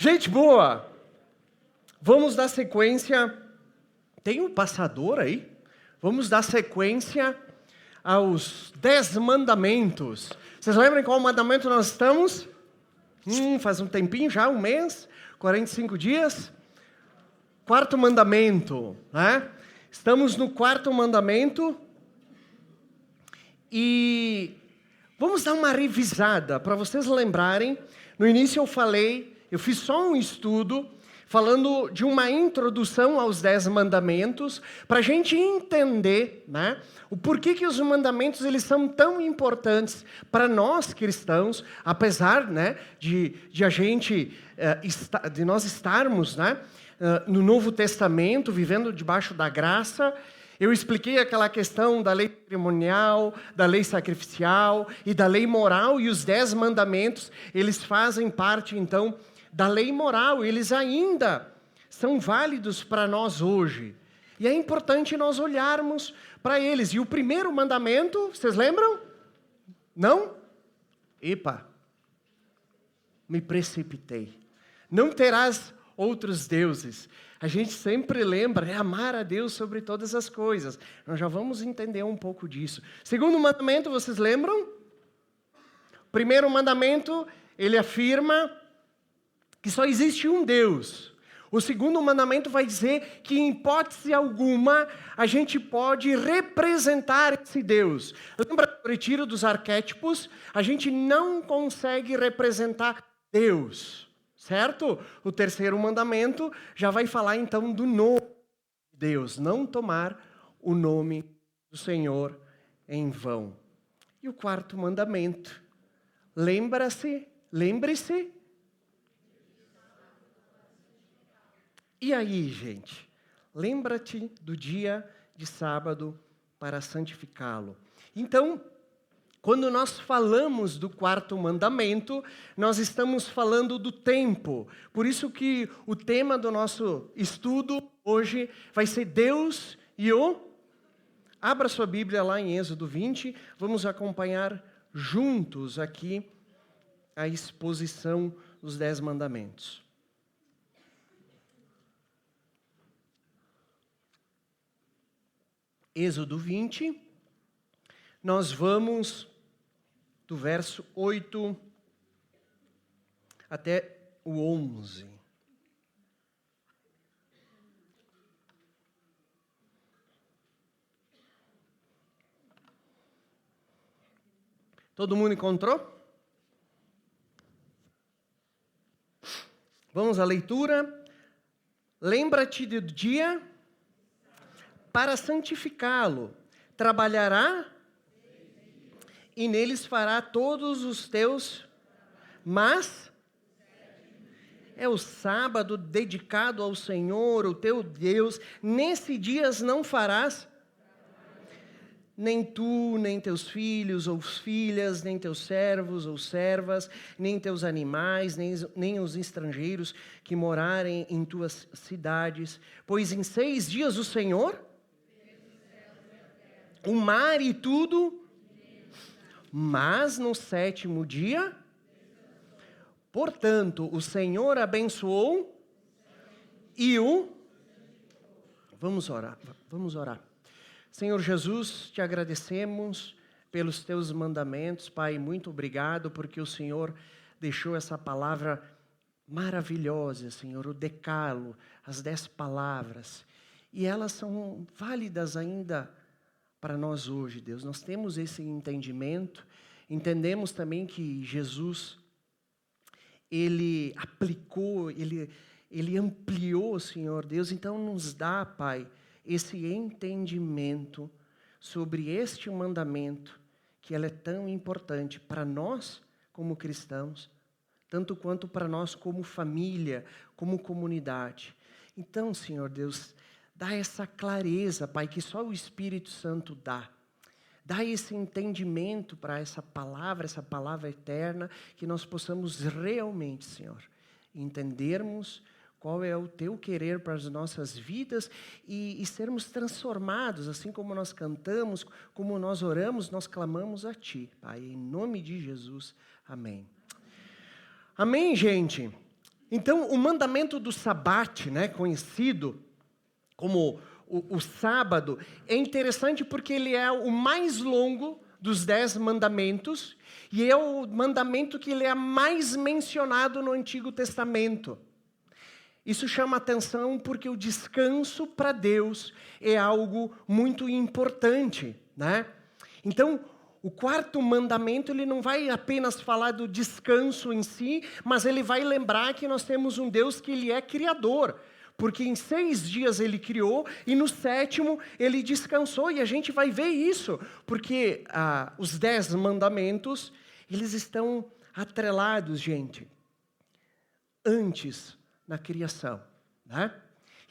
Gente boa, vamos dar sequência. Tem um passador aí? Vamos dar sequência aos 10 mandamentos. Vocês lembram em qual mandamento nós estamos? Faz um tempinho já, um mês, 45 dias. Quarto mandamento, né? Estamos no quarto mandamento. E vamos dar uma revisada, para vocês lembrarem. No início eu fiz só um estudo, falando de uma introdução aos 10 mandamentos, para a gente entender, né, o porquê que os mandamentos eles são tão importantes para nós cristãos, apesar, né, de nós estarmos, né, no Novo Testamento, vivendo debaixo da graça. Eu expliquei aquela questão da lei cerimonial, da lei sacrificial e da lei moral, e os 10 mandamentos, eles fazem parte, então, da lei moral, eles ainda são válidos para nós hoje. E é importante nós olharmos para eles. E o primeiro mandamento, vocês lembram? Não? Epa, me precipitei. Não terás outros deuses. A gente sempre lembra, é amar a Deus sobre todas as coisas. Nós já vamos entender um pouco disso. Segundo mandamento, vocês lembram? Primeiro mandamento, ele afirma que só existe um Deus. O segundo mandamento vai dizer que, em hipótese alguma, a gente pode representar esse Deus. Lembra do retiro dos arquétipos? A gente não consegue representar Deus, certo? O terceiro mandamento já vai falar, então, do nome de Deus. Não tomar o nome do Senhor em vão. E o quarto mandamento, lembre-se. E aí, gente? Lembra-te do dia de sábado para santificá-lo. Então, quando nós falamos do quarto mandamento, nós estamos falando do tempo. Por isso que o tema do nosso estudo hoje vai ser Deus e o... Abra sua Bíblia lá em Êxodo 20, vamos acompanhar juntos aqui a exposição dos 10 mandamentos. Êxodo 20, nós vamos do verso 8 até o 11. Todo mundo encontrou? Vamos à leitura. Lembra-te do dia para santificá-lo. Trabalhará e neles fará todos os teus, mas é o sábado dedicado ao Senhor, o teu Deus. Nesse dia não farás nem tu, nem teus filhos ou filhas, nem teus servos ou servas, nem teus animais, nem os estrangeiros que morarem em tuas cidades. Pois em 6 dias o Senhor, o mar e tudo, mas no 7º dia, portanto, o Senhor abençoou e o... Vamos orar. Senhor Jesus, te agradecemos pelos teus mandamentos, Pai, muito obrigado porque o Senhor deixou essa palavra maravilhosa, Senhor, o decálogo, as 10 palavras, e elas são válidas ainda para nós hoje, Deus. Nós temos esse entendimento, entendemos também que Jesus, Ele aplicou, Ele ampliou, Senhor Deus, então nos dá, Pai, esse entendimento sobre este mandamento, que ele é tão importante para nós como cristãos, tanto quanto para nós como família, como comunidade. Então, Senhor Deus, dá essa clareza, Pai, que só o Espírito Santo dá. Dá esse entendimento para essa palavra eterna, que nós possamos realmente, Senhor, entendermos qual é o teu querer para as nossas vidas e sermos transformados, assim como nós cantamos, como nós oramos, nós clamamos a Ti, Pai, em nome de Jesus. Amém. Amém, gente? Então, o mandamento do sabate, né, conhecido como o sábado, é interessante porque ele é o mais longo dos 10 mandamentos e é o mandamento que ele é mais mencionado no Antigo Testamento. Isso chama atenção porque o descanso para Deus é algo muito importante, né? Então, o quarto mandamento, ele não vai apenas falar do descanso em si, mas ele vai lembrar que nós temos um Deus que ele é criador. Porque em 6 dias ele criou e no 7º ele descansou. E a gente vai ver isso, porque os 10 mandamentos, eles estão atrelados, gente, antes na criação, né?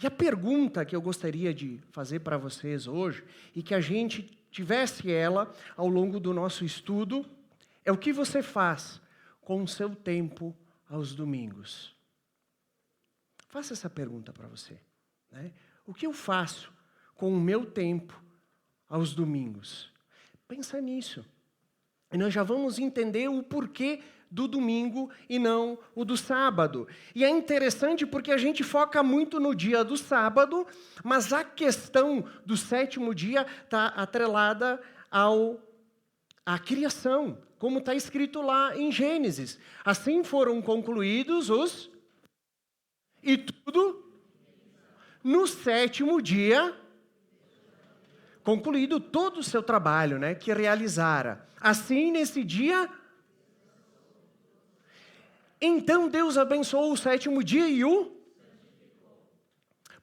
E a pergunta que eu gostaria de fazer para vocês hoje, e que a gente tivesse ela ao longo do nosso estudo, é o que você faz com o seu tempo aos domingos? Faça essa pergunta para você, né? O que eu faço com o meu tempo aos domingos? Pensa nisso. E nós já vamos entender o porquê do domingo e não o do sábado. E é interessante porque a gente foca muito no dia do sábado, mas a questão do 7º dia está atrelada à criação, como está escrito lá em Gênesis. Assim foram concluídos e tudo no 7º dia, concluído todo o seu trabalho, né, que realizara. Assim, nesse dia, então Deus abençoou o 7º dia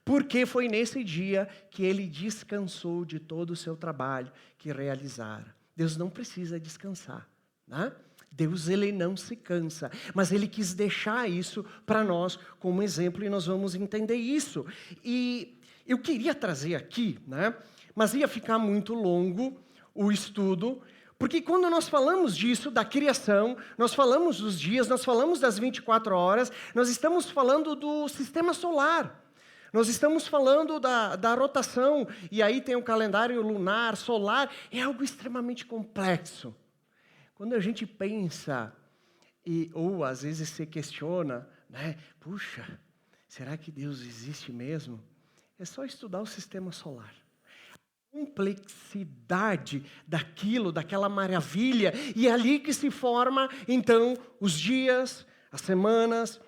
porque foi nesse dia que ele descansou de todo o seu trabalho que realizara. Deus não precisa descansar, né? Deus, ele não se cansa, mas ele quis deixar isso para nós como exemplo e nós vamos entender isso. E eu queria trazer aqui, né, mas ia ficar muito longo o estudo, porque quando nós falamos disso, da criação, nós falamos dos dias, nós falamos das 24 horas, nós estamos falando do sistema solar. Nós estamos falando da rotação, e aí tem o calendário lunar, solar, é algo extremamente complexo. Quando a gente pensa, ou às vezes se questiona, né? Puxa, será que Deus existe mesmo? É só estudar o sistema solar. Complexidade daquilo, daquela maravilha, e é ali que se forma, então, os dias, as semanas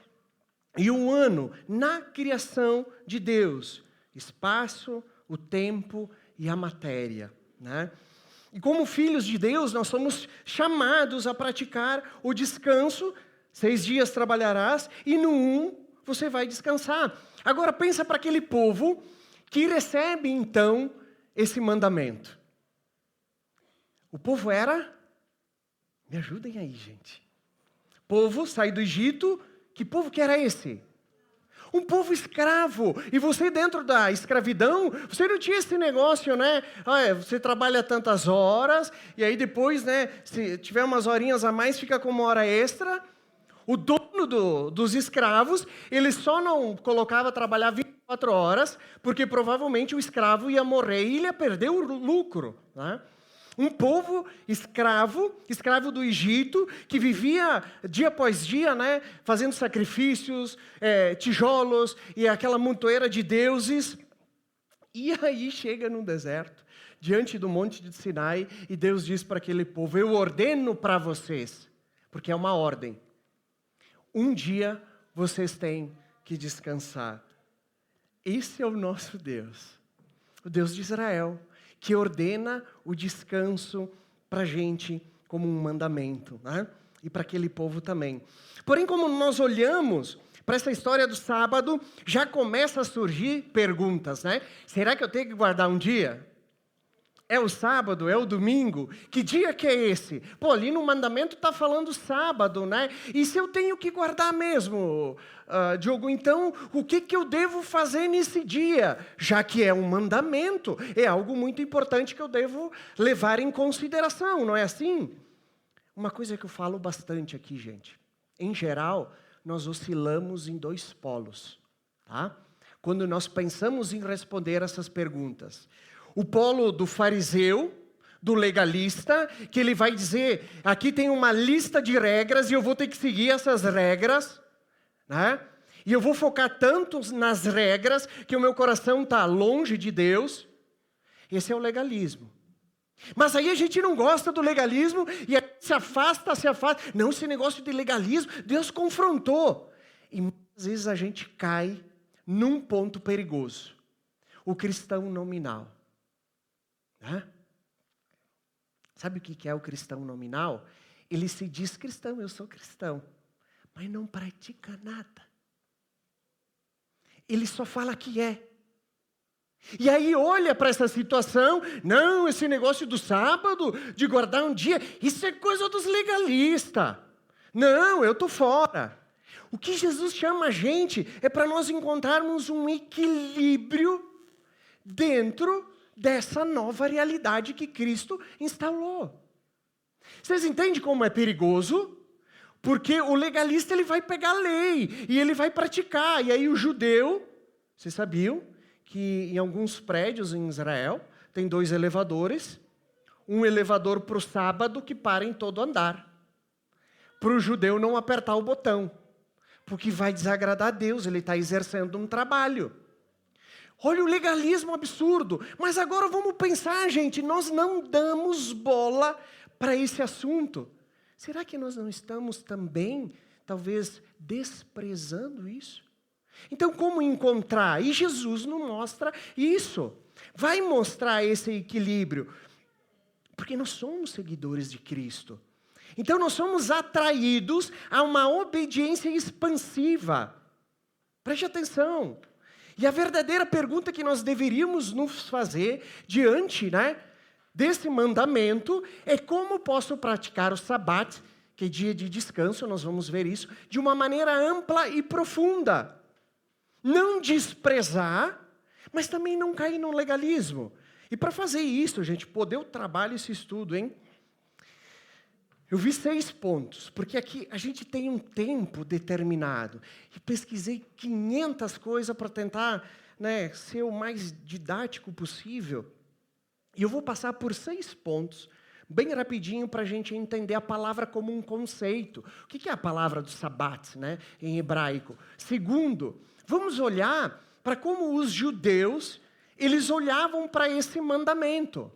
e o ano, na criação de Deus, espaço, o tempo e a matéria, né? E como filhos de Deus, nós somos chamados a praticar o descanso. 6 dias trabalharás e no 1 você vai descansar. Agora pensa para aquele povo que recebe, então, esse mandamento. O povo era... Me ajudem aí, gente. O povo sai do Egito. Que povo que era esse? Um povo escravo. E você dentro da escravidão, você não tinha esse negócio, né? Você trabalha tantas horas, e aí depois, né, se tiver umas horinhas a mais, fica com uma hora extra. O dono dos escravos, ele só não colocava trabalhar 24 horas, porque provavelmente o escravo ia morrer e ele ia perder o lucro, né? Um povo escravo do Egito, que vivia dia após dia, né, fazendo sacrifícios, tijolos e aquela montoeira de deuses. E aí chega no deserto, diante do monte de Sinai, e Deus diz para aquele povo: eu ordeno para vocês, porque é uma ordem. Um dia vocês têm que descansar. Esse é o nosso Deus, o Deus de Israel, que ordena o descanso para a gente como um mandamento, né? E para aquele povo também. Porém, como nós olhamos para essa história do sábado, já começa a surgir perguntas, né? Será que eu tenho que guardar um dia? É o sábado? É o domingo? Que dia que é esse? Pô, ali no mandamento está falando sábado, né? E se eu tenho que guardar mesmo, Diogo, então o que eu devo fazer nesse dia? Já que é um mandamento, é algo muito importante que eu devo levar em consideração, não é assim? Uma coisa que eu falo bastante aqui, gente. Em geral, nós oscilamos em 2 polos, tá? Quando nós pensamos em responder essas perguntas. O polo do fariseu, do legalista, que ele vai dizer, aqui tem uma lista de regras e eu vou ter que seguir essas regras, né? E eu vou focar tanto nas regras que o meu coração está longe de Deus. Esse é o legalismo. Mas aí a gente não gosta do legalismo e se afasta. Não, esse negócio de legalismo, Deus confrontou. E muitas vezes a gente cai num ponto perigoso. O cristão nominal. Né? Sabe o que é o cristão nominal? Ele se diz cristão, eu sou cristão, mas não pratica nada. Ele só fala que é. E aí olha para essa situação, não, esse negócio do sábado, de guardar um dia, isso é coisa dos legalistas. Não, eu estou fora. O que Jesus chama a gente é para nós encontrarmos um equilíbrio dentro dessa nova realidade que Cristo instalou. Vocês entendem como é perigoso? Porque o legalista ele vai pegar a lei e ele vai praticar. E aí o judeu, vocês sabiam que em alguns prédios em Israel tem 2 elevadores. Um elevador para o sábado que para em todo andar. Para o judeu não apertar o botão. Porque vai desagradar a Deus, ele está exercendo um trabalho. Olha o legalismo absurdo. Mas agora vamos pensar, gente, nós não damos bola para esse assunto. Será que nós não estamos também, talvez, desprezando isso? Então, como encontrar? E Jesus nos mostra isso. Vai mostrar esse equilíbrio. Porque nós somos seguidores de Cristo. Então, nós somos atraídos a uma obediência expansiva. Preste atenção. E a verdadeira pergunta que nós deveríamos nos fazer diante, desse mandamento é como posso praticar o Shabat, que é dia de descanso, nós vamos ver isso, de uma maneira ampla e profunda. Não desprezar, mas também não cair no legalismo. E para fazer isso, gente, poder eu trabalho esse estudo, hein? Eu vi 6 pontos, porque aqui a gente tem um tempo determinado. E pesquisei 500 coisas para tentar ser o mais didático possível. E eu vou passar por 6 pontos, bem rapidinho, para a gente entender a palavra como um conceito. O que é a palavra do Shabat, em hebraico? Segundo, vamos olhar para como os judeus, eles olhavam para esse mandamento.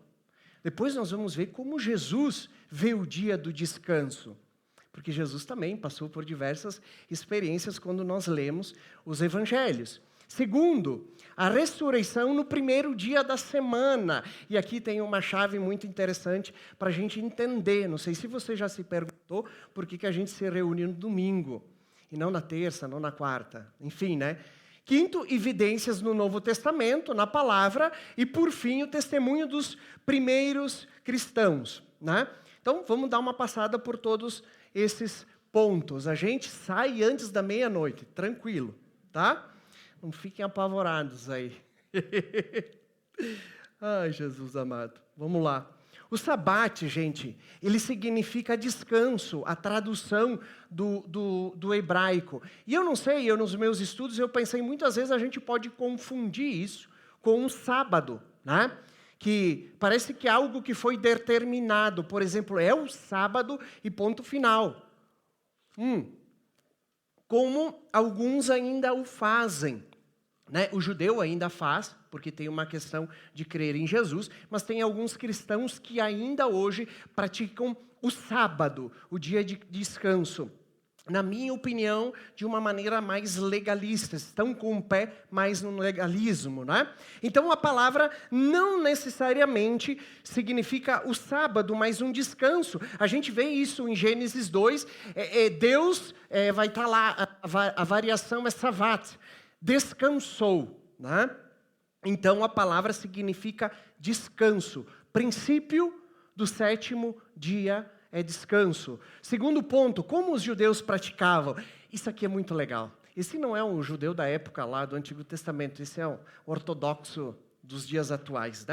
Depois nós vamos ver como Jesus vê o dia do descanso. Porque Jesus também passou por diversas experiências quando nós lemos os evangelhos. Segundo, a ressurreição no primeiro dia da semana. E aqui tem uma chave muito interessante para a gente entender. Não sei se você já se perguntou por que a gente se reúne no domingo, e não na terça, não na quarta. Enfim, Quinto, evidências no Novo Testamento, na palavra. E, por fim, o testemunho dos primeiros cristãos. Então, vamos dar uma passada por todos esses pontos. A gente sai antes da meia-noite, tranquilo, tá? Não fiquem apavorados aí. Ai, Jesus amado. Vamos lá. O Shabat, gente, ele significa descanso, a tradução do hebraico. E eu não sei, nos meus estudos, eu pensei, muitas vezes a gente pode confundir isso com um sábado, que parece que é algo que foi determinado. Por exemplo, é o sábado e ponto final. Como alguns ainda o fazem. O judeu ainda faz, porque tem uma questão de crer em Jesus, mas tem alguns cristãos que ainda hoje praticam o sábado, o dia de descanso. Na minha opinião, de uma maneira mais legalista, estão com o pé mais no legalismo, Então, a palavra não necessariamente significa o sábado, mas um descanso. A gente vê isso em Gênesis 2, Deus vai estar lá, a variação é Shavat, descansou, Então, a palavra significa descanso. Princípio do 7º dia é descanso. Segundo ponto, como os judeus praticavam? Isso aqui é muito legal. Esse não é um judeu da época lá do Antigo Testamento, esse é um ortodoxo dos dias atuais,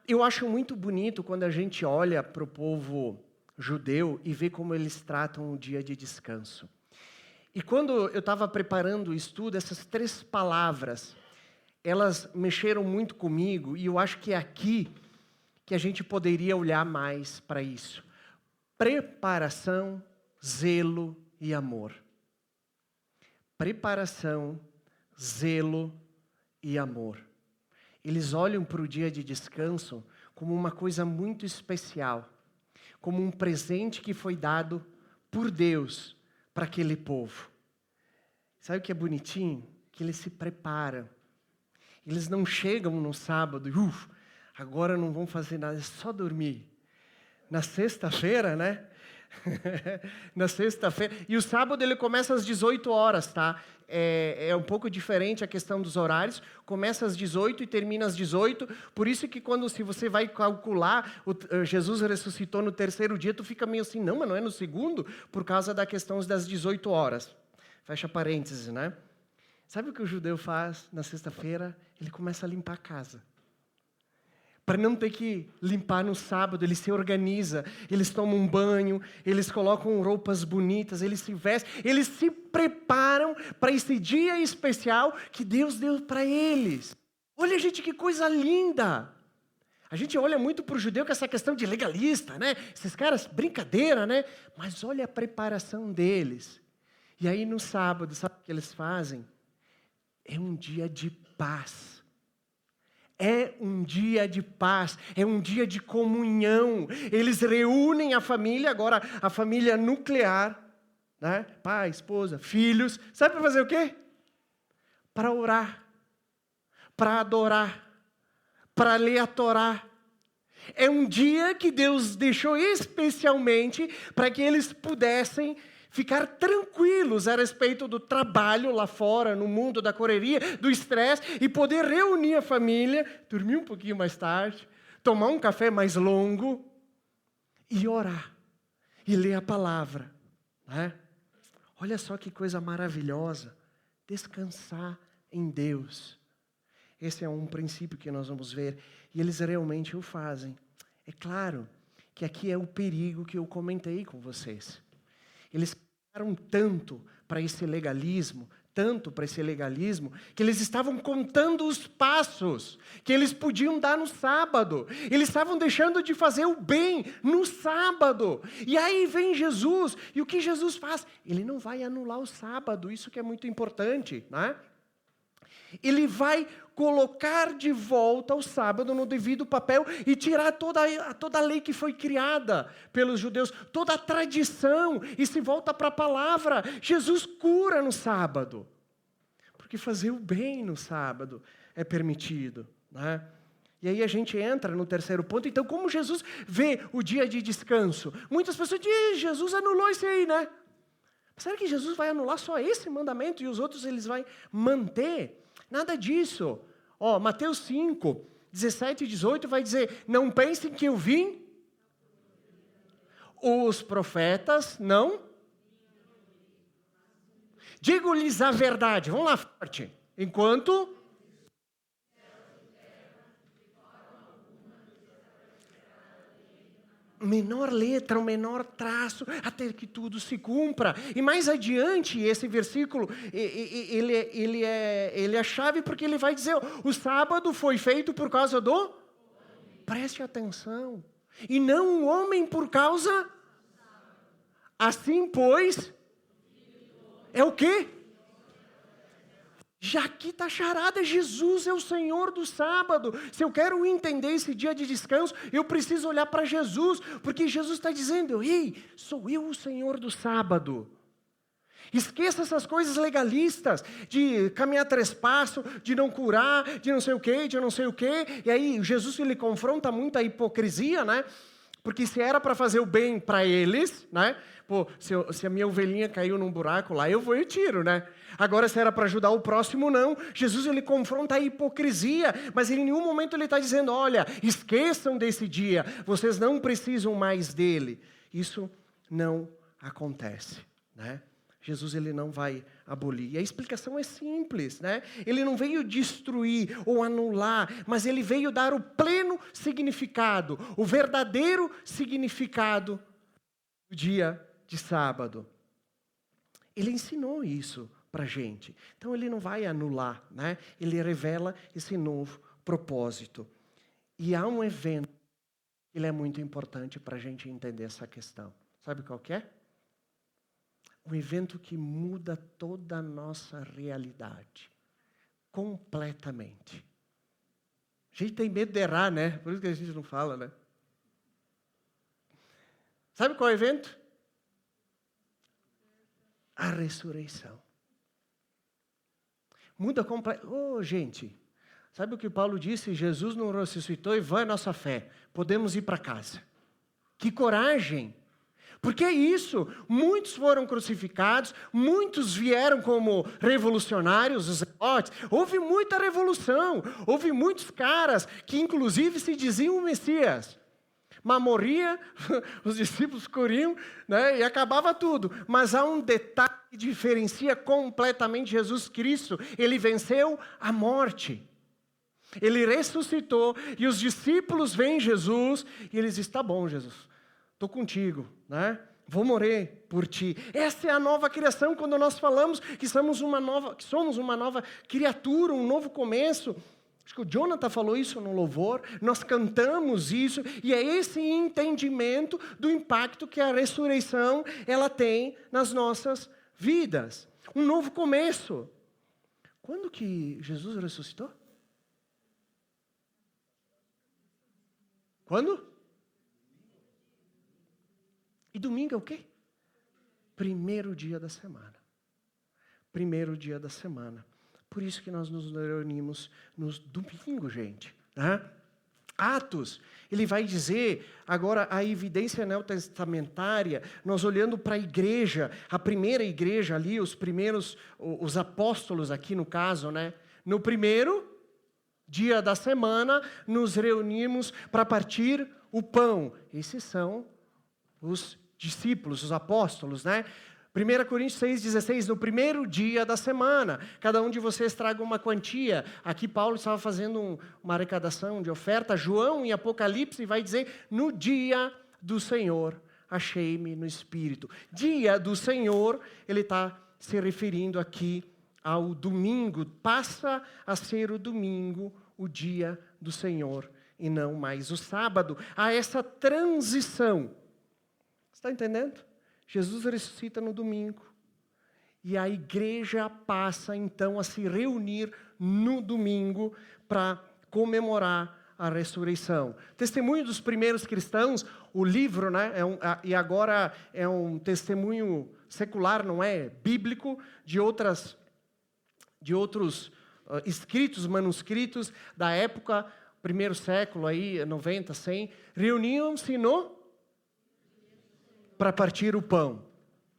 Eu acho muito bonito quando a gente olha para o povo judeu e vê como eles tratam o dia de descanso. E quando eu estava preparando o estudo, essas 3 palavras, elas mexeram muito comigo, e eu acho que é aqui que a gente poderia olhar mais para isso. Preparação, zelo e amor. preparação, zelo e amor. Eles olham para o dia de descanso como uma coisa muito especial, como um presente que foi dado por Deus para aquele povo. Sabe o que é bonitinho? Que eles se preparam. Eles não chegam no sábado e, agora não vão fazer nada, é só dormir. Na sexta-feira, né? Na sexta-feira. E o sábado ele começa às 18 horas, tá? É um pouco diferente a questão dos horários. Começa às 18 e termina às 18. Por isso que se você vai calcular, Jesus ressuscitou no terceiro dia, tu fica meio assim, não, mas não é no segundo? Por causa da questão das 18 horas. Fecha parênteses, né? Sabe o que o judeu faz na sexta-feira? Ele começa a limpar a casa. Para não ter que limpar no sábado, ele se organiza, eles tomam um banho, eles colocam roupas bonitas, eles se vestem, eles se preparam para esse dia especial que Deus deu para eles. Olha, gente, que coisa linda! A gente olha muito para o judeu com essa questão de legalista, né? Esses caras, brincadeira, né? Mas olha a preparação deles. E aí no sábado, sabe o que eles fazem? É um dia de paz. É um dia de paz, é um dia de comunhão. Eles reúnem a família, agora a família nuclear, né? Pai, esposa, filhos. Sabe para fazer o quê? Para orar, para adorar, para ler a Torá. É um dia que Deus deixou especialmente para que eles pudessem ficar tranquilos a respeito do trabalho lá fora, no mundo da correria, do estresse, e poder reunir a família, dormir um pouquinho mais tarde, tomar um café mais longo e orar, e ler a palavra. Né? Olha só que coisa maravilhosa, descansar em Deus. Esse é um princípio que nós vamos ver, e eles realmente o fazem. É claro que aqui é o perigo que eu comentei com vocês. Eles pararam tanto para esse legalismo, que eles estavam contando os passos que eles podiam dar no sábado. Eles estavam deixando de fazer o bem no sábado. E aí vem Jesus, e o que Jesus faz? Ele não vai anular o sábado, isso que é muito importante, né? Ele vai colocar de volta o sábado no devido papel e tirar toda a lei que foi criada pelos judeus, toda a tradição, e se volta para a palavra. Jesus cura no sábado, porque fazer o bem no sábado é permitido, né? E aí a gente entra no terceiro ponto. Então, como Jesus vê o dia de descanso? Muitas pessoas dizem, Jesus anulou isso aí, né? Será que Jesus vai anular só esse mandamento e os outros eles vai manter? Nada disso. Mateus 5, 17 e 18 vai dizer, não pensem que eu vim. Os profetas não. Digo-lhes a verdade. Vamos lá, forte. Enquanto menor letra, o menor traço, até que tudo se cumpra. E mais adiante, esse versículo, ele é a chave, porque ele vai dizer, o sábado foi feito por causa do... Preste atenção. E não o homem por causa... Assim, pois... É o quê? Já aqui está charada, Jesus é o Senhor do sábado. Se eu quero entender esse dia de descanso, eu preciso olhar para Jesus, porque Jesus está dizendo, ei, sou eu o Senhor do sábado. Esqueça essas coisas legalistas, de caminhar três passos, de não curar, de não sei o quê, de não sei o quê. E aí Jesus ele confronta muita hipocrisia, né? Porque se era para fazer o bem para eles, né? Pô, se a minha ovelhinha caiu num buraco lá, eu vou e tiro, né? Agora, se era para ajudar o próximo, não. Jesus, ele confronta a hipocrisia, mas em nenhum momento ele está dizendo, olha, esqueçam desse dia, vocês não precisam mais dele. Isso não acontece, né? Jesus, ele não vai abolir. E a explicação é simples, né? Ele não veio destruir ou anular, mas ele veio dar o pleno significado, o verdadeiro significado do dia de sábado. Ele ensinou isso para a gente. Então, ele não vai anular, né? Ele revela esse novo propósito. E há um evento, ele é muito importante para a gente entender essa questão. Sabe qual que é? Um evento que muda toda a nossa realidade. Completamente. A gente tem medo de errar, né? Por isso que a gente não fala, né? Sabe qual é o evento? A ressurreição. Muda completamente. Oh, gente, sabe o que Paulo disse? Jesus não ressuscitou e vai a nossa fé. Podemos ir para casa. Que coragem! Porque é isso, muitos foram crucificados, muitos vieram como revolucionários, os zelotes. Houve muita revolução, houve muitos caras que inclusive se diziam o Messias. Mas morria, os discípulos corriam, né, e acabava tudo. Mas há um detalhe que diferencia completamente Jesus Cristo. Ele venceu a morte. Ele ressuscitou e os discípulos veem Jesus e eles dizem, tá bom, Jesus, estou contigo, né? Vou morrer por ti. Essa é a nova criação quando nós falamos que somos uma nova criatura, um novo começo. Acho que o Jonathan falou isso no louvor, nós cantamos isso, e é esse entendimento do impacto que a ressurreição ela tem nas nossas vidas. Um novo começo. Quando que Jesus ressuscitou? Quando? E domingo é o quê? Primeiro dia da semana. Primeiro dia da semana. Por isso que nós nos reunimos nos domingos, gente. Né? Atos, ele vai dizer, agora a evidência neotestamentária, nós olhando para a igreja, a primeira igreja ali, os apóstolos aqui no caso, né? No primeiro dia da semana, nos reunimos para partir o pão. Esses são os discípulos, os apóstolos, né? 1 Coríntios 6,16, no primeiro dia da semana, cada um de vocês traga uma quantia. Aqui Paulo estava fazendo uma arrecadação de oferta. João, em Apocalipse, vai dizer, no dia do Senhor, achei-me no Espírito. Dia do Senhor, ele está se referindo aqui ao domingo. Passa a ser o domingo, o dia do Senhor, e não mais o sábado. Há essa transição. Está entendendo? Jesus ressuscita no domingo. E a igreja passa então a se reunir no domingo para comemorar a ressurreição. Testemunho dos primeiros cristãos, o livro, né, e agora é um testemunho secular, não é? Bíblico, de outros escritos, manuscritos da época, primeiro século, aí, 90, 100, reuniam-se para partir o pão,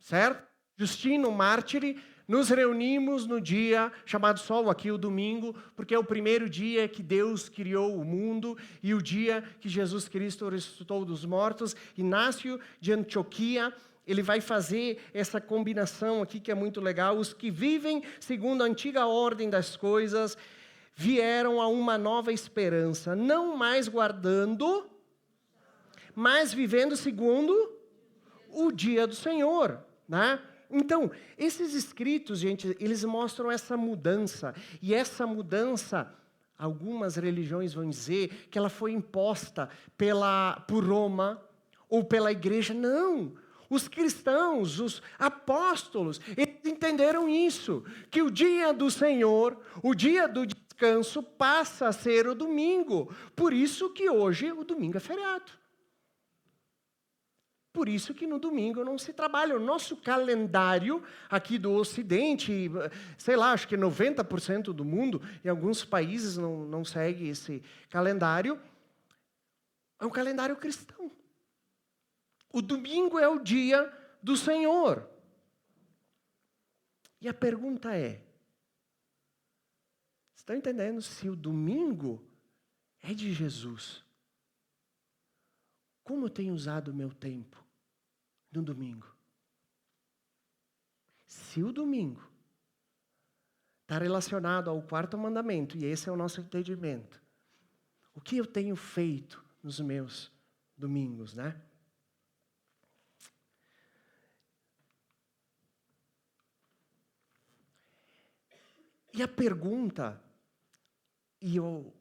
certo? Justino, mártire, nos reunimos no dia chamado Sol, aqui o domingo, porque é o primeiro dia que Deus criou o mundo e o dia que Jesus Cristo ressuscitou dos mortos. Inácio de Antioquia, ele vai fazer essa combinação aqui que é muito legal. Os que vivem segundo a antiga ordem das coisas vieram a uma nova esperança, não mais guardando, mas vivendo segundo o dia do Senhor, né? Então, esses escritos, gente, eles mostram essa mudança. E essa mudança, algumas religiões vão dizer que ela foi imposta por Roma ou pela igreja. Não! Os cristãos, os apóstolos, eles entenderam isso. Que o dia do Senhor, o dia do descanso, passa a ser o domingo. Por isso que hoje o domingo é feriado. Por isso que no domingo não se trabalha. O nosso calendário aqui do Ocidente, sei lá, acho que 90% do mundo, em alguns países não segue esse calendário, é um calendário cristão. O domingo é o dia do Senhor. E a pergunta é, estão entendendo se o domingo é de Jesus? Como eu tenho usado o meu tempo no domingo? Se o domingo está relacionado ao quarto mandamento, e esse é o nosso entendimento, o que eu tenho feito nos meus domingos, né? E a pergunta, e eu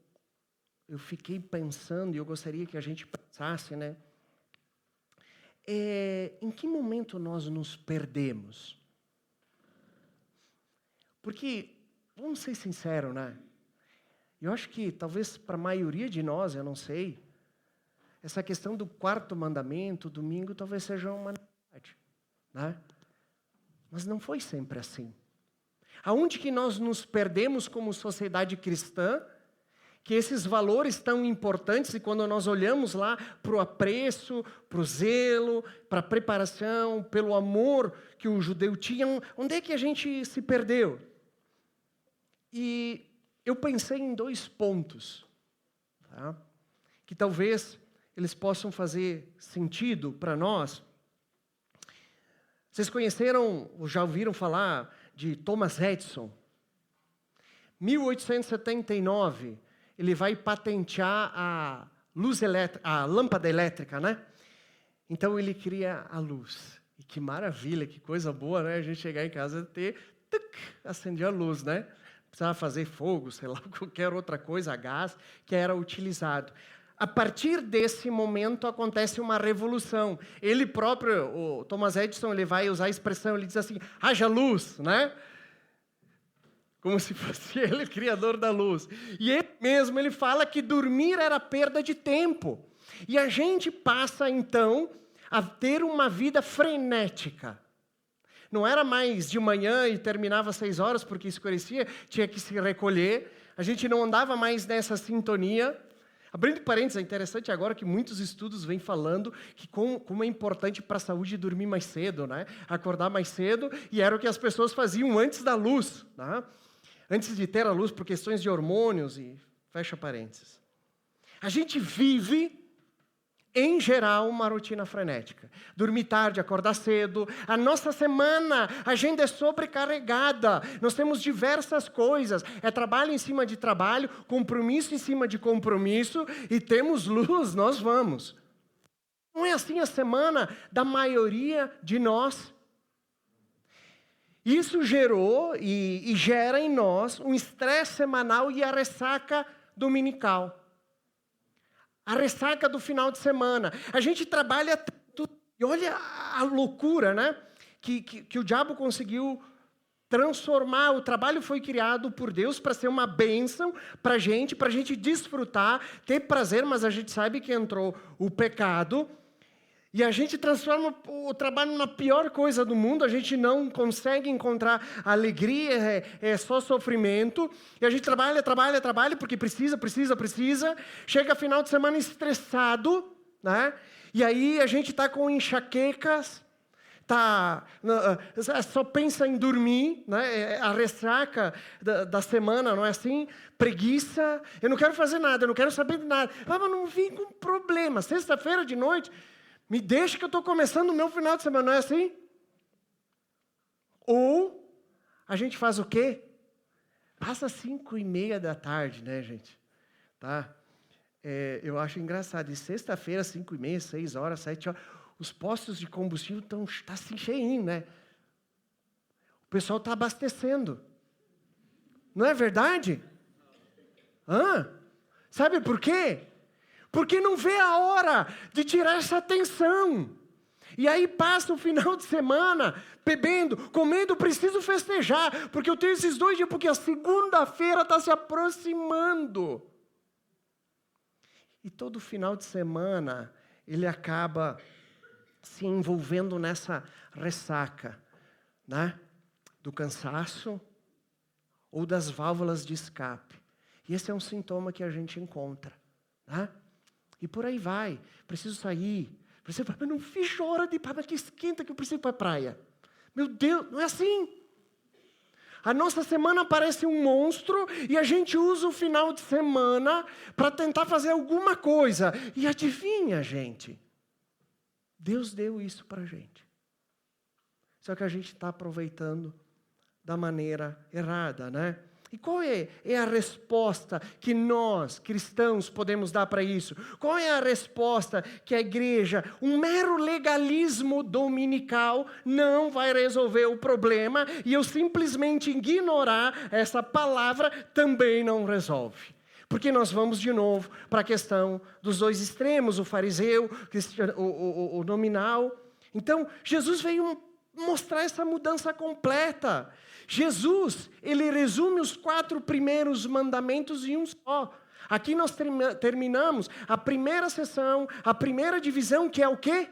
fiquei pensando, e eu gostaria que a gente pensasse, né? em que momento nós nos perdemos? Porque, vamos ser sinceros, né? Eu acho que talvez para a maioria de nós, eu não sei, essa questão do quarto mandamento, domingo, talvez seja uma novidade, né? Mas não foi sempre assim. Aonde que nós nos perdemos como sociedade cristã, que esses valores tão importantes, e quando nós olhamos lá para o apreço, para o zelo, para a preparação, pelo amor que o judeu tinha, onde é que a gente se perdeu? E eu pensei em 2 pontos, tá? Que talvez eles possam fazer sentido para nós. Vocês conheceram, ou já ouviram falar de Thomas Edison? 1879, ele vai patentear a lâmpada elétrica, né? Então ele cria a luz. E que maravilha, que coisa boa, né? A gente chegar em casa e acender a luz, né? Precisava fazer fogo, sei lá, qualquer outra coisa, gás, que era utilizado. A partir desse momento acontece uma revolução. Ele próprio, o Thomas Edison, ele vai usar a expressão, ele diz assim, haja luz, né? Como se fosse ele o criador da luz. E ele mesmo, ele fala que dormir era perda de tempo. E a gente passa, então, a ter uma vida frenética. Não era mais de manhã e terminava às 6 horas, porque escurecia, tinha que se recolher. A gente não andava mais nessa sintonia. Abrindo parênteses, é interessante agora que muitos estudos vêm falando que como é importante para a saúde dormir mais cedo, né? Acordar mais cedo, e era o que as pessoas faziam antes da luz, né? Antes de ter a luz, por questões de hormônios, e fecha parênteses. A gente vive, em geral, uma rotina frenética. Dormir tarde, acordar cedo. A nossa semana, a agenda é sobrecarregada. Nós temos diversas coisas. É trabalho em cima de trabalho, compromisso em cima de compromisso, e temos luz, nós vamos. Não é assim a semana da maioria de nós. Isso gerou e gera em nós um estresse semanal e a ressaca dominical. A ressaca do final de semana. A gente trabalha tanto, e olha a loucura, né? Que o diabo conseguiu transformar. O trabalho foi criado por Deus para ser uma bênção para a gente desfrutar, ter prazer, mas a gente sabe que entrou o pecado. E a gente transforma o trabalho na pior coisa do mundo, a gente não consegue encontrar alegria, é só sofrimento. E a gente trabalha, porque precisa. Chega final de semana estressado, né? E aí a gente está com enxaquecas, só pensa em dormir, né? A ressaca da semana, não é assim? Preguiça, eu não quero fazer nada, eu não quero saber de nada. Mas não vim com problema, sexta-feira de noite... Me deixa que eu estou começando o meu final de semana, não é assim? Ou a gente faz o quê? Passa 5:30 da tarde, né, gente? Tá? Eu acho engraçado. E sexta-feira, 5:30, 6 horas, 7 horas, os postos de combustível estão assim cheinho, né? O pessoal está abastecendo. Não é verdade? Sabe por quê? Porque não vê a hora de tirar essa atenção. E aí passa o final de semana, bebendo, comendo, preciso festejar, porque eu tenho esses 2 dias, porque a segunda-feira está se aproximando. E todo final de semana, ele acaba se envolvendo nessa ressaca, né? Do cansaço ou das válvulas de escape. E esse é um sintoma que a gente encontra, né? E por aí vai. Preciso sair. Mas não fiz hora de praia, que esquenta que eu preciso ir para a praia. Meu Deus, não é assim. A nossa semana parece um monstro e a gente usa o final de semana para tentar fazer alguma coisa. E adivinha, gente? Deus deu isso para a gente. Só que a gente está aproveitando da maneira errada, né? E qual é a resposta que nós, cristãos, podemos dar para isso? Qual é a resposta que a igreja, um mero legalismo dominical, não vai resolver o problema, e eu simplesmente ignorar essa palavra também não resolve. Porque nós vamos de novo para a questão dos dois extremos, o fariseu, o nominal. Então, Jesus veio mostrar essa mudança completa. Jesus, ele resume os 4 primeiros mandamentos em um só. Aqui nós terminamos a primeira sessão, a primeira divisão, que é o quê?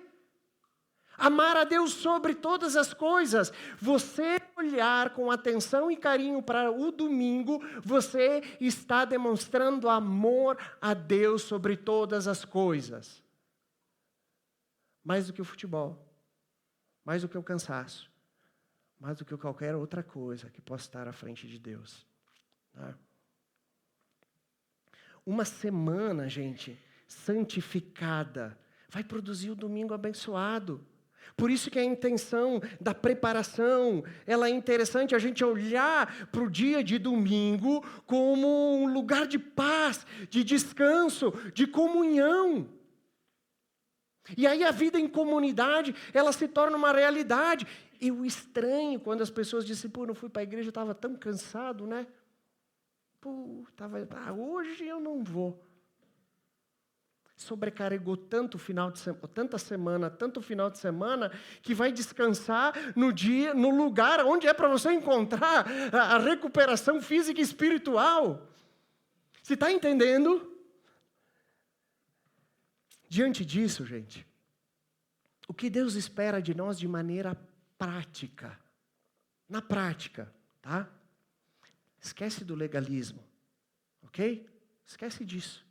Amar a Deus sobre todas as coisas. Você olhar com atenção e carinho para o domingo, você está demonstrando amor a Deus sobre todas as coisas. Mais do que o futebol, mais do que o cansaço, mais do que qualquer outra coisa que possa estar à frente de Deus. Tá? Uma semana, gente, santificada, vai produzir o domingo abençoado. Por isso que a intenção da preparação, ela é interessante a gente olhar para o dia de domingo como um lugar de paz, de descanso, de comunhão. E aí a vida em comunidade, ela se torna uma realidade. Eu estranho quando as pessoas dizem, não fui para a igreja, eu estava tão cansado, né? Hoje eu não vou. Sobrecarregou tanto final de semana, tanto final de semana, que vai descansar no lugar onde é para você encontrar a recuperação física e espiritual. Você está entendendo? Diante disso, gente, o que Deus espera de nós de maneira prática, na prática, tá? Esquece do legalismo, ok? Esquece disso.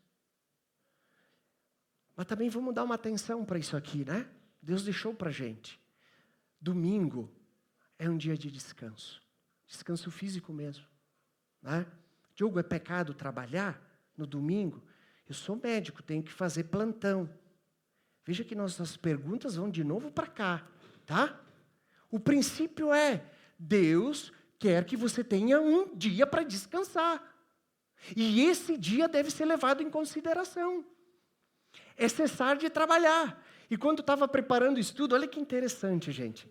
Mas também vamos dar uma atenção para isso aqui, né? Deus deixou para a gente. Domingo é um dia de descanso. Descanso físico mesmo. Né? Diogo, é pecado trabalhar no domingo? Eu sou médico, tenho que fazer plantão. Veja que nossas perguntas vão de novo para cá, tá? O princípio é, Deus quer que você tenha um dia para descansar. E esse dia deve ser levado em consideração. É cessar de trabalhar. E quando estava preparando o estudo, olha que interessante, gente.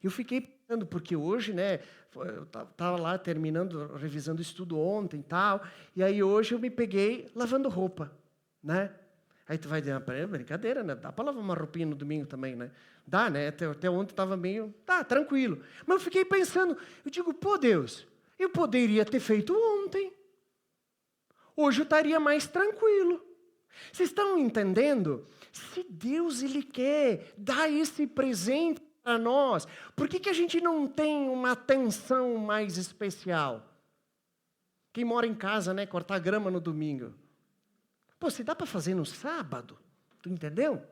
Eu fiquei pensando, porque hoje, né, eu estava lá revisando o estudo ontem e tal, e aí hoje eu me peguei lavando roupa, né? Aí tu vai dizer, brincadeira, né? Dá para lavar uma roupinha no domingo também, né? Dá, né? Até ontem estava meio, tranquilo. Mas eu fiquei pensando, eu digo, Deus, eu poderia ter feito ontem. Hoje eu estaria mais tranquilo. Vocês estão entendendo? Se Deus, Ele quer dar esse presente para nós, por que a gente não tem uma atenção mais especial? Quem mora em casa, né, cortar grama no domingo. Se dá para fazer no sábado, tu entendeu?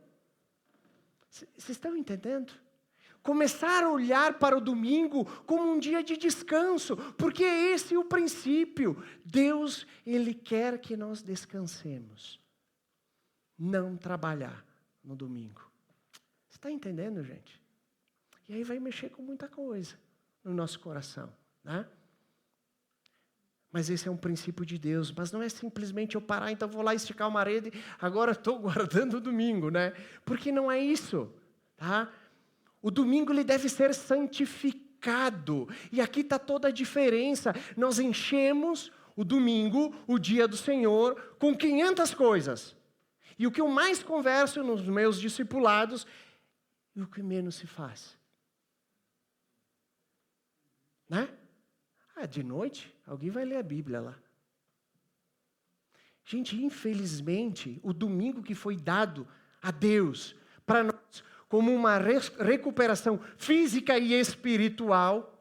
Vocês estão entendendo? Começar a olhar para o domingo como um dia de descanso, porque esse é o princípio. Deus, Ele quer que nós descansemos. Não trabalhar no domingo. Você está entendendo, gente? E aí vai mexer com muita coisa no nosso coração, né? Mas esse é um princípio de Deus. Mas não é simplesmente eu parar, então vou lá esticar uma rede, agora estou guardando o domingo, né? Porque não é isso, tá? O domingo ele deve ser santificado. E aqui está toda a diferença. Nós enchemos o domingo, o dia do Senhor, com 500 coisas. E o que eu mais converso nos meus discipulados, e o que menos se faz. Né? De noite, alguém vai ler a Bíblia lá. Gente, infelizmente, o domingo que foi dado a Deus, para nós, como uma recuperação física e espiritual.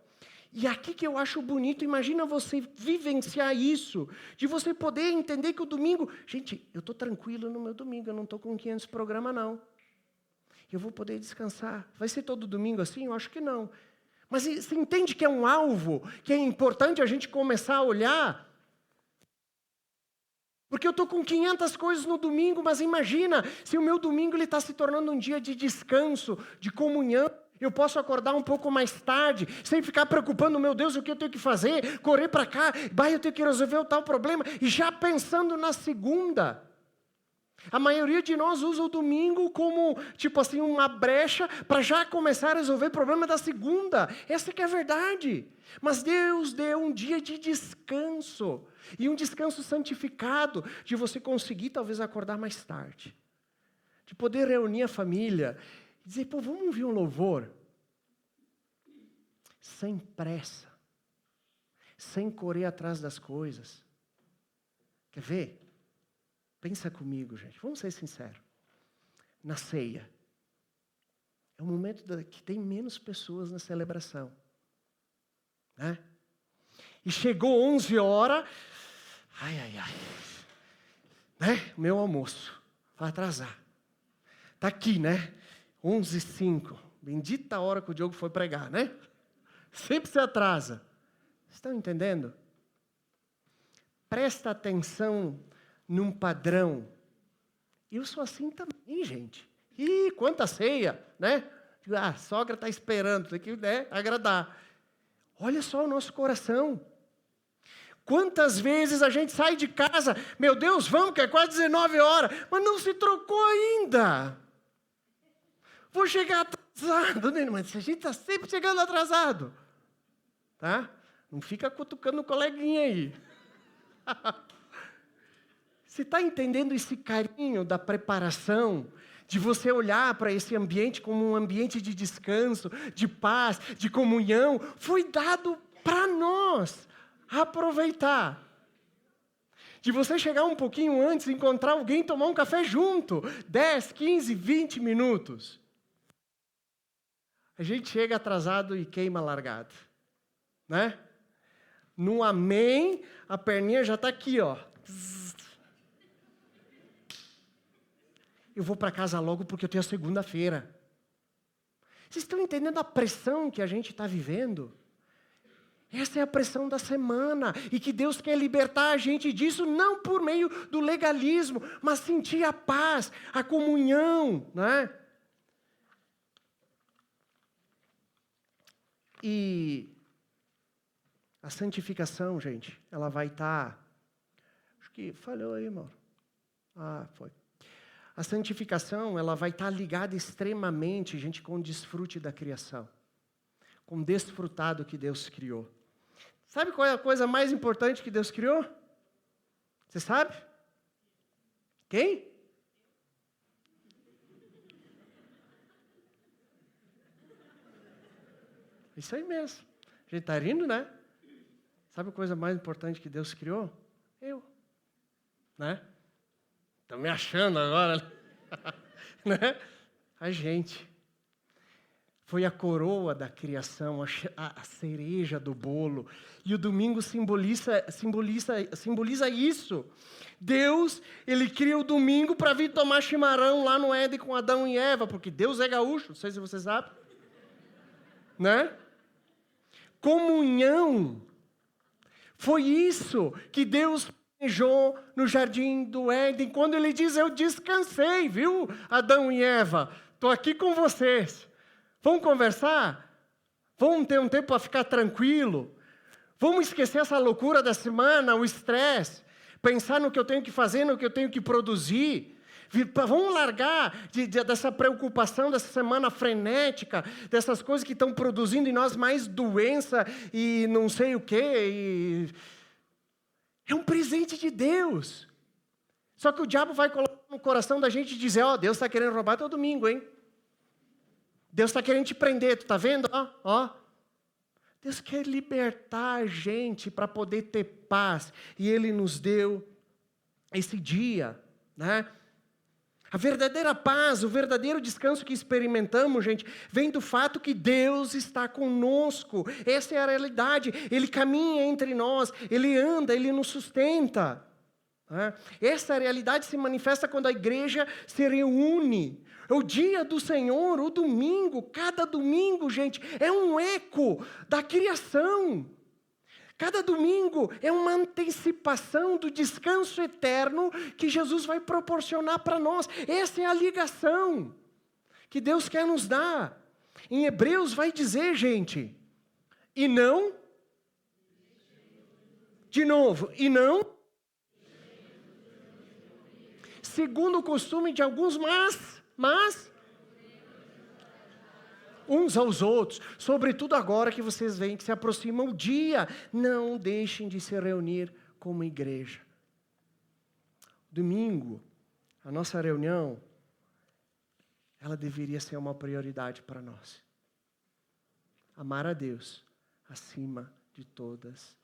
E aqui que eu acho bonito, imagina você vivenciar isso, de você poder entender que o domingo... Gente, eu estou tranquilo no meu domingo, eu não estou com 500 programas não. Eu vou poder descansar. Vai ser todo domingo assim? Eu acho que não. Mas você entende que é um alvo, que é importante a gente começar a olhar? Porque eu estou com 500 coisas no domingo, mas imagina, se o meu domingo está se tornando um dia de descanso, de comunhão, eu posso acordar um pouco mais tarde, sem ficar preocupando, meu Deus, o que eu tenho que fazer? Correr para cá, eu tenho que resolver o tal problema, e já pensando na segunda. A maioria de nós usa o domingo como, tipo assim, uma brecha para já começar a resolver o problema da segunda. Essa que é a verdade. Mas Deus deu um dia de descanso. E um descanso santificado, de você conseguir talvez acordar mais tarde. De poder reunir a família. E dizer, pô, vamos ouvir um louvor? Sem pressa. Sem correr atrás das coisas. Quer ver? Pensa comigo, gente. Vamos ser sinceros. Na ceia. É um momento que tem menos pessoas na celebração. Né? E chegou 11 horas. Ai. Né? Meu almoço. Vai atrasar. Está aqui, né? 11h05. Bendita a hora que o Diogo foi pregar, né? Sempre se atrasa. Vocês estão entendendo? Presta atenção num padrão. Eu sou assim também, gente. Ih, quanta ceia, né? A sogra está esperando, tem que, né, agradar. Olha só o nosso coração. Quantas vezes a gente sai de casa, meu Deus, vamos, que é quase 19 horas, mas não se trocou ainda. Vou chegar atrasado, né? Mas a gente está sempre chegando atrasado. Tá? Não fica cutucando o coleguinha aí. Você está entendendo esse carinho da preparação? De você olhar para esse ambiente como um ambiente de descanso, de paz, de comunhão. Foi dado para nós aproveitar. De você chegar um pouquinho antes, encontrar alguém e tomar um café junto. 10, 15, 20 minutos. A gente chega atrasado e queima largado. Né? No amém, a perninha já está aqui, ó. Eu vou para casa logo porque eu tenho a segunda-feira. Vocês estão entendendo a pressão que a gente está vivendo? Essa é a pressão da semana. E que Deus quer libertar a gente disso, não por meio do legalismo, mas sentir a paz, a comunhão, né? E a santificação, gente, ela vai estar... Acho que falhou aí, Mauro. Ah, foi. A santificação, ela vai estar ligada extremamente, gente, com o desfrute da criação. Com o desfrutado que Deus criou. Sabe qual é a coisa mais importante que Deus criou? Você sabe? Quem? Isso aí mesmo. A gente está rindo, né? Sabe a coisa mais importante que Deus criou? Eu. Né? Estão me achando agora. Né? A gente. Foi a coroa da criação, a cereja do bolo. E o domingo simboliza isso. Deus, Ele cria o domingo para vir tomar chimarrão lá no Éden com Adão e Eva, porque Deus é gaúcho, não sei se você sabe. Né? Comunhão. Foi isso que Deus planejou no jardim do Éden, quando Ele diz, eu descansei, viu, Adão e Eva? Estou aqui com vocês. Vamos conversar? Vamos ter um tempo para ficar tranquilo? Vamos esquecer essa loucura da semana, o estresse? Pensar no que eu tenho que fazer, no que eu tenho que produzir? Vamos largar dessa preocupação, dessa semana frenética, dessas coisas que estão produzindo em nós mais doença e não sei o quê. É um presente de Deus. Só que o diabo vai colocar no coração da gente e dizer, Deus está querendo roubar teu domingo, hein? Deus está querendo te prender, tu está vendo? Deus quer libertar a gente para poder ter paz. E Ele nos deu esse dia, né? A verdadeira paz, o verdadeiro descanso que experimentamos, gente, vem do fato que Deus está conosco. Essa é a realidade. Ele caminha entre nós, Ele anda, Ele nos sustenta. Né? Essa realidade se manifesta quando a igreja se reúne. O dia do Senhor, o domingo, cada domingo, gente, é um eco da criação. Cada domingo é uma antecipação do descanso eterno que Jesus vai proporcionar para nós. Essa é a ligação que Deus quer nos dar. Em Hebreus vai dizer, gente, e não, de novo, e não, segundo o costume de alguns, mas uns aos outros, sobretudo agora que vocês veem que se aproxima o dia, não deixem de se reunir como igreja. Domingo, a nossa reunião, ela deveria ser uma prioridade para nós. Amar a Deus acima de todas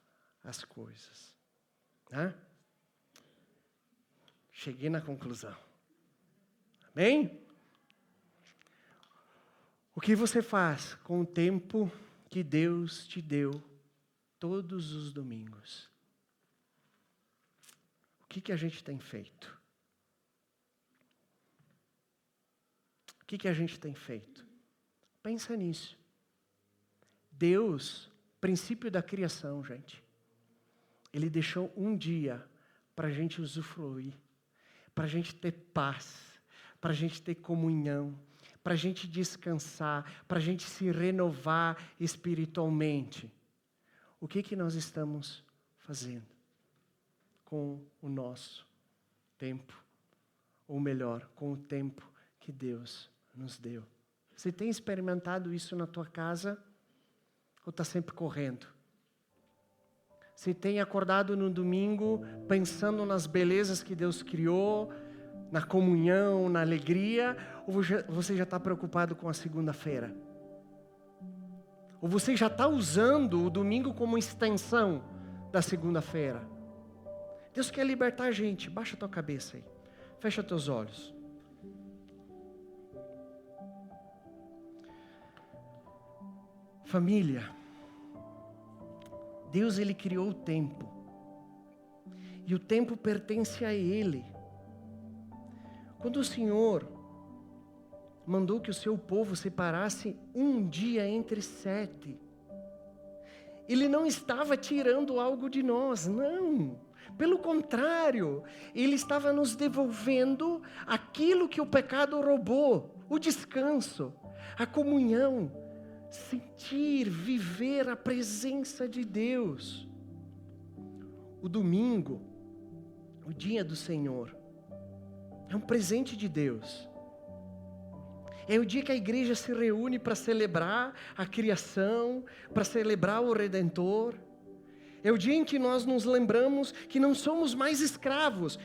as coisas. Né? Cheguei na conclusão. Amém? O que você faz com o tempo que Deus te deu todos os domingos? O que a gente tem feito? O que a gente tem feito? Pensa nisso. Deus, princípio da criação, gente, Ele deixou um dia para a gente usufruir, para a gente ter paz, para a gente ter comunhão, para a gente descansar, para a gente se renovar espiritualmente. O que nós estamos fazendo com o nosso tempo? Ou melhor, com o tempo que Deus nos deu. Você tem experimentado isso na tua casa? Ou está sempre correndo? Você tem acordado no domingo pensando nas belezas que Deus criou, na comunhão, na alegria, ou você já está preocupado com a segunda-feira? Ou você já está usando o domingo como extensão da segunda-feira? Deus quer libertar a gente. Baixa a tua cabeça aí. Fecha teus olhos. Família, Deus Ele criou o tempo. E o tempo pertence a Ele. Quando o Senhor mandou que o seu povo separasse um dia entre 7, Ele não estava tirando algo de nós, não. Pelo contrário, Ele estava nos devolvendo aquilo que o pecado roubou, o descanso, a comunhão, sentir, viver a presença de Deus. O domingo, o dia do Senhor, é um presente de Deus. É o dia que a igreja se reúne para celebrar a criação, para celebrar o Redentor. É o dia em que nós nos lembramos que não somos mais escravos.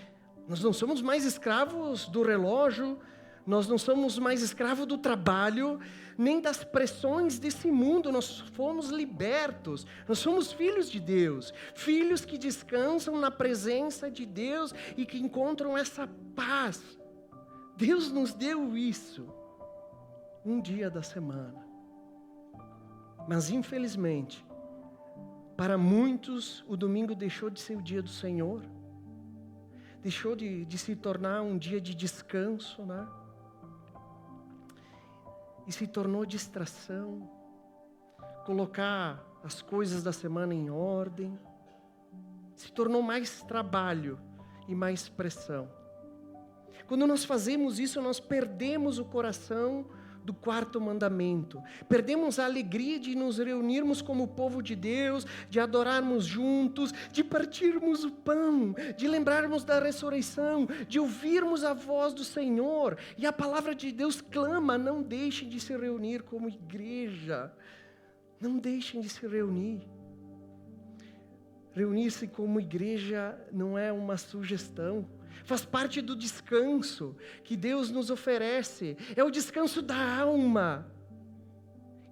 Nós não somos mais escravos do relógio, nós não somos mais escravos do trabalho, nem das pressões desse mundo. Nós fomos libertos, nós somos filhos de Deus, filhos que descansam na presença de Deus e que encontram essa paz. Deus nos deu isso, um dia da semana. Mas infelizmente, para muitos, o domingo deixou de ser o dia do Senhor, deixou de se tornar um dia de descanso, né? E se tornou distração, colocar as coisas da semana em ordem, se tornou mais trabalho e mais pressão. Quando nós fazemos isso, nós perdemos o coração do quarto mandamento. Perdemos a alegria de nos reunirmos como povo de Deus, de adorarmos juntos, de partirmos o pão, de lembrarmos da ressurreição, de ouvirmos a voz do Senhor. E a palavra de Deus clama: não deixem de se reunir como igreja. Não deixem de se reunir. Reunir-se como igreja não é uma sugestão. Faz parte do descanso que Deus nos oferece. É o descanso da alma,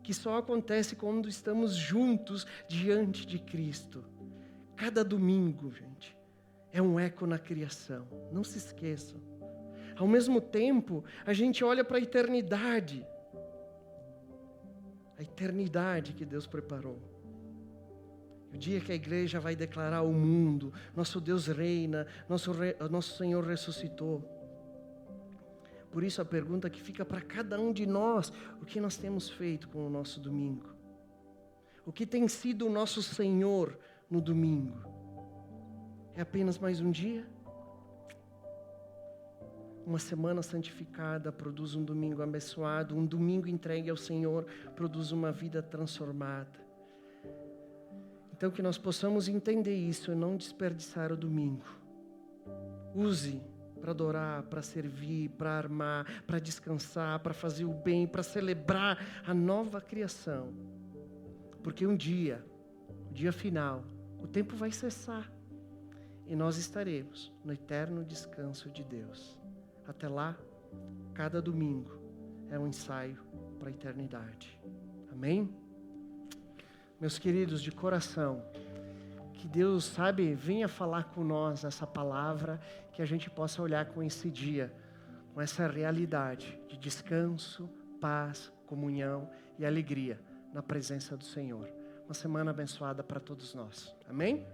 que só acontece quando estamos juntos diante de Cristo. Cada domingo, gente, é um eco na criação. Não se esqueçam. Ao mesmo tempo, a gente olha para a eternidade. A eternidade que Deus preparou. O dia que a igreja vai declarar ao mundo: nosso Deus reina, nosso Senhor ressuscitou. Por isso a pergunta que fica para cada um de nós: o que nós temos feito com o nosso domingo? O que tem sido o nosso Senhor no domingo? É apenas mais um dia? Uma semana santificada produz um domingo abençoado, um domingo entregue ao Senhor produz uma vida transformada. Então que nós possamos entender isso e não desperdiçar o domingo. Use para adorar, para servir, para armar, para descansar, para fazer o bem, para celebrar a nova criação. Porque um dia, o dia final, o tempo vai cessar e nós estaremos no eterno descanso de Deus. Até lá, cada domingo é um ensaio para a eternidade. Amém? Meus queridos, de coração, que Deus, venha falar com nós essa palavra, que a gente possa olhar com esse dia, com essa realidade de descanso, paz, comunhão e alegria na presença do Senhor. Uma semana abençoada para todos nós. Amém?